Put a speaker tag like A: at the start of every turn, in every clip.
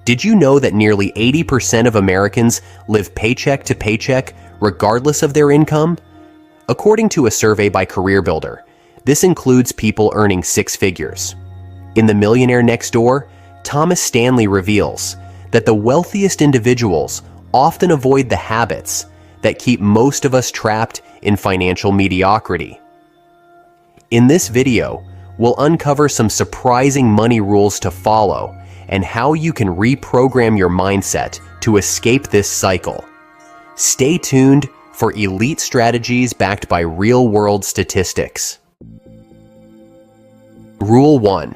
A: Did you know that nearly 80% of Americans live paycheck to paycheck regardless of their income? According to a survey by CareerBuilder, this includes people earning six figures. In The Millionaire Next Door, Thomas Stanley reveals that the wealthiest individuals often avoid the habits that keep most of us trapped in financial mediocrity. In this video, we'll uncover some surprising money rules to follow and how you can reprogram your mindset to escape this cycle. Stay tuned for elite strategies backed by real-world statistics. Rule 1.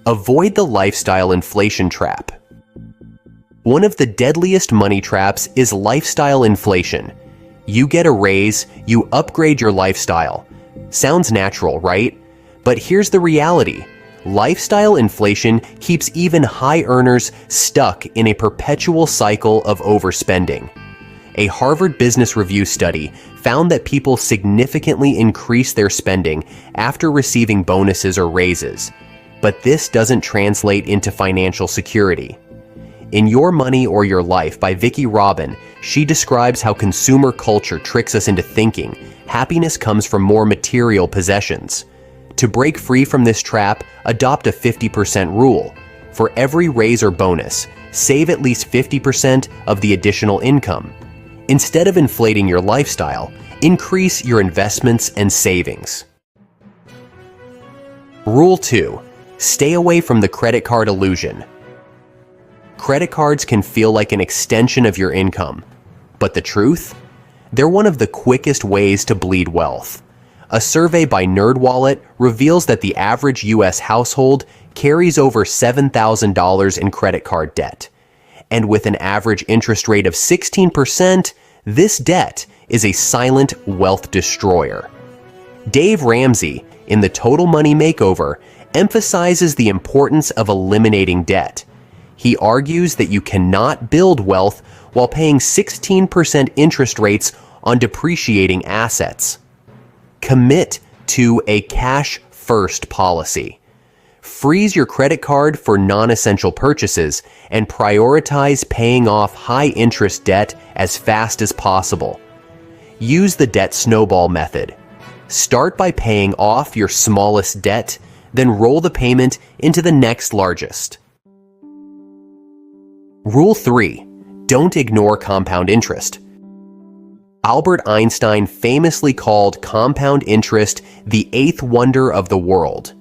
A: Avoid the lifestyle inflation trap. One of the deadliest money traps is lifestyle inflation. You get a raise, you upgrade your lifestyle. Sounds natural, right? But here's the reality. Lifestyle inflation keeps even high earners stuck in a perpetual cycle of overspending. A Harvard Business Review study found that people significantly increase their spending after receiving bonuses or raises. But this doesn't translate into financial security. In Your Money or Your Life by Vicki Robin, she describes how consumer culture tricks us into thinking happiness comes from more material possessions. To break free from this trap, adopt a 50% rule. For every raise or bonus, save at least 50% of the additional income. Instead of inflating your lifestyle, increase your investments and savings. Rule 2. Stay away from the credit card illusion. Credit cards can feel like an extension of your income. But the truth? They're one of the quickest ways to bleed wealth. A survey by NerdWallet reveals that the average U.S. household carries over $7,000 in credit card debt. And with an average interest rate of 16%, this debt is a silent wealth destroyer. Dave Ramsey, in the Total Money Makeover, emphasizes the importance of eliminating debt. He argues that you cannot build wealth while paying 16% interest rates on depreciating assets. Commit to a cash-first policy. Freeze your credit card for non-essential purchases and prioritize paying off high-interest debt as fast as possible. Use the debt snowball method. Start by paying off your smallest debt, then roll the payment into the next largest. Rule 3. Don't ignore compound interest. Albert Einstein famously called compound interest the eighth wonder of the world.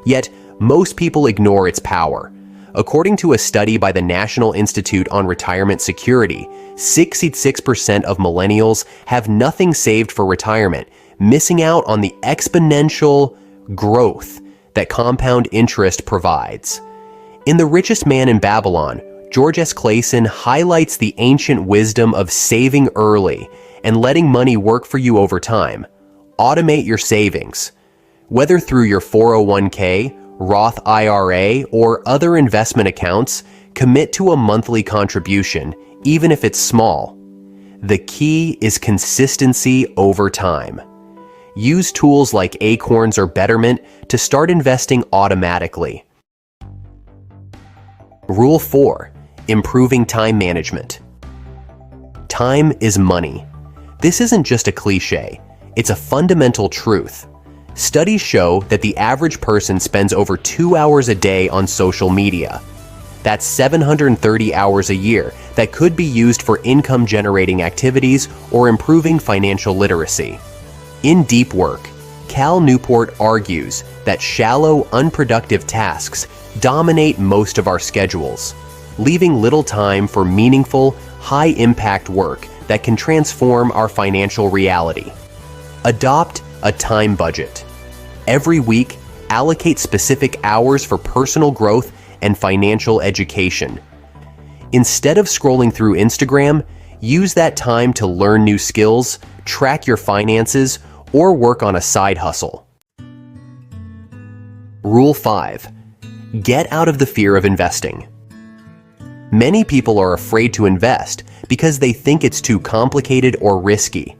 A: Yet, most people ignore its power. According to a study by the National Institute on Retirement Security, 66% of millennials have nothing saved for retirement, missing out on the exponential growth that compound interest provides. In The Richest Man in Babylon, George S. Clason highlights the ancient wisdom of saving early and letting money work for you over time. Automate your savings. Whether through your 401k, Roth IRA, or other investment accounts, commit to a monthly contribution, even if it's small. The key is consistency over time. Use tools like Acorns or Betterment to start investing automatically. Rule 4. Improving time management. Time is money. This isn't just a cliche, it's a fundamental truth. Studies show that the average person spends over 2 hours a day on social media. That's 730 hours a year that could be used for income-generating activities or improving financial literacy. In Deep Work, Cal Newport argues that shallow, unproductive tasks dominate most of our schedules, leaving little time for meaningful, high-impact work that can transform our financial reality. Adopt a time budget. Every week, allocate specific hours for personal growth and financial education. Instead of scrolling through Instagram, use that time to learn new skills, track your finances, or work on a side hustle. Rule 5. Get out of the fear of investing. Many people are afraid to invest because they think it's too complicated or risky.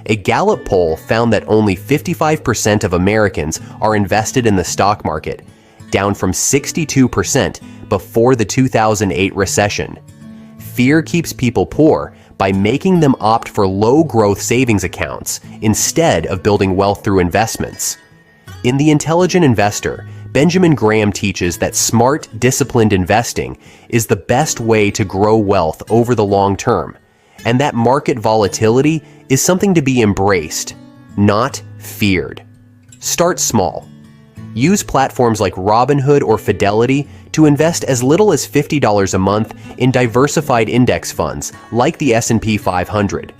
A: A Gallup poll found that only 55% of Americans are invested in the stock market, down from 62% before the 2008 recession. Fear keeps people poor by making them opt for low-growth savings accounts instead of building wealth through investments. In The Intelligent Investor, Benjamin Graham teaches that smart, disciplined investing is the best way to grow wealth over the long term, and that market volatility is something to be embraced, not feared. Start small. Use platforms like Robinhood or Fidelity to invest as little as $50 a month in diversified index funds like the S&P 500.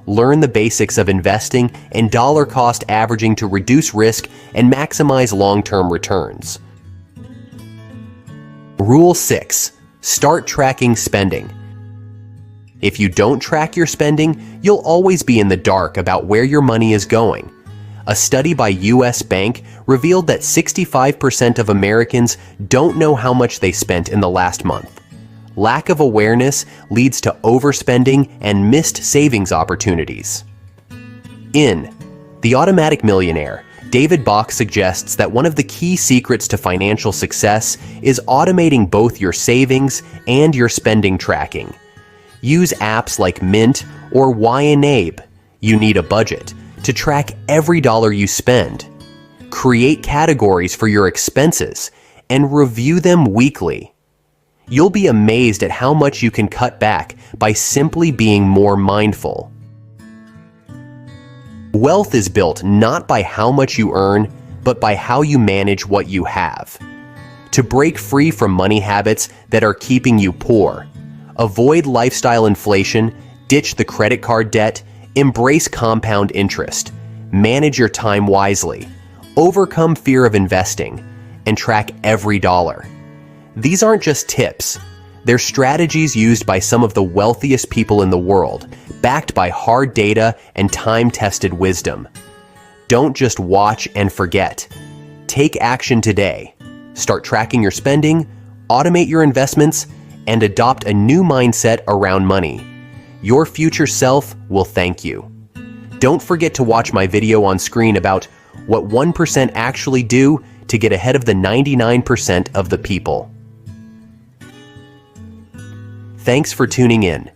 A: Learn the basics of investing and dollar-cost averaging to reduce risk and maximize long-term returns. Rule 6. Start tracking spending. If you don't track your spending, you'll always be in the dark about where your money is going. A study by U.S. Bank revealed that 65% of Americans don't know how much they spent in the last month. Lack of awareness leads to overspending and missed savings opportunities. In The Automatic Millionaire, David Bach suggests that one of the key secrets to financial success is automating both your savings and your spending tracking. Use apps like Mint or YNAB, You Need a Budget, to track every dollar you spend. Create categories for your expenses and review them weekly. You'll be amazed at how much you can cut back by simply being more mindful. Wealth is built not by how much you earn, but by how you manage what you have. To break free from money habits that are keeping you poor, avoid lifestyle inflation, ditch the credit card debt, embrace compound interest, manage your time wisely, overcome fear of investing, and track every dollar. These aren't just tips. They're strategies used by some of the wealthiest people in the world, backed by hard data and time-tested wisdom. Don't just watch and forget. Take action today. Start tracking your spending, automate your investments, and adopt a new mindset around money. Your future self will thank you. Don't forget to watch my video on screen about what 1% actually do to get ahead of the 99% of the people. Thanks for tuning in.